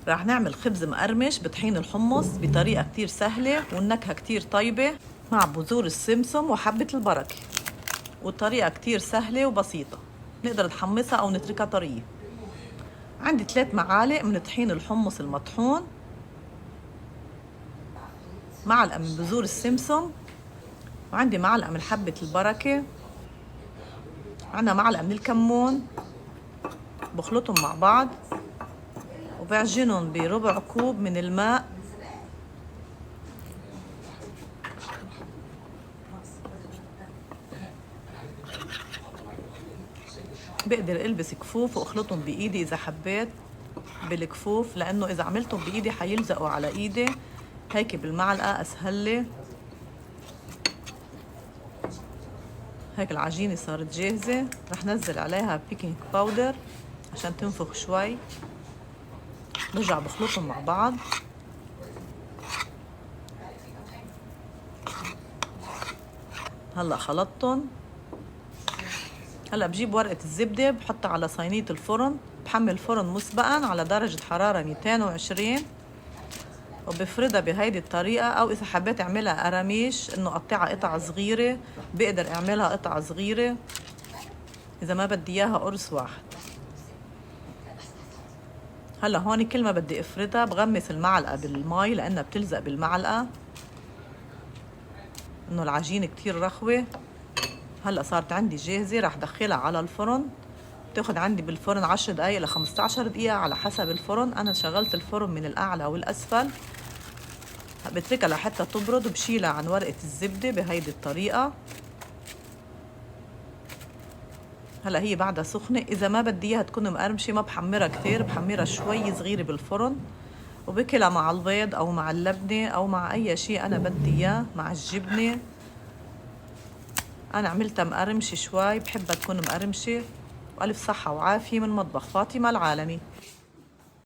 راح نعمل خبز مقرمش بطحين الحمص بطريقة كتير سهلة والنكهة كتير طيبة مع بذور السمسم وحبة البركة، والطريقة كتير سهلة وبسيطة، نقدر نحمصها أو نتركها طرية. عندي 3 معالق من طحين الحمص المطحون، معلقة من بذور السمسم، وعندي معلقة من حبة البركة، عندنا معلقة من الكمون. بخلطهم مع بعض وبعجنهم بربع كوب من الماء. بقدر البس كفوف واخلطهم بايدي اذا حبيت بالكفوف، لانه اذا عملتهم بايدي حيلزقوا على ايدي، هيك بالمعلقة اسهل لي. هيك العجينة صارت جاهزة، رح نزل عليها بيكنج باودر عشان تنفخ شوي. برجع بخلطهم مع بعض. هلا خلطتهم. هلا بجيب ورقة الزبدة بحطها على صينية الفرن، بحمل الفرن مسبقا على درجة حرارة 220 وبفردها بهيدي الطريقة. او اذا حبيت اعملها قراميش انه قطعها قطع صغيرة بقدر اعملها قطع صغيرة اذا ما بدي اياها قرص واحد. هلا هون كل ما بدي افردها بغمس المعلقة بالمي لانها بتلزق بالمعلقة، انه العجينة كتير رخوة. هلا صارت عندي جاهزة، راح دخلها على الفرن. بتاخد عندي بالفرن 10 دقايق ل 15 دقيقة على حسب الفرن. انا شغلت الفرن من الاعلى والاسفل. بتركها لحتى تبرد وبشيلها عن ورقة الزبدة بهيدي الطريقة. هلا هي بعدها سخنة، اذا ما بدي اياها تكون مقرمشة ما بحمرها كتير، بحمرها شوي صغيرة بالفرن وبكلها مع البيض او مع اللبنة او مع اي شيء انا بدي اياه، مع الجبنة. انا عملتها مقرمشة شوي، بحبها تكون مقرمشة. والف صحة وعافية من مطبخ فاطمة العالمي.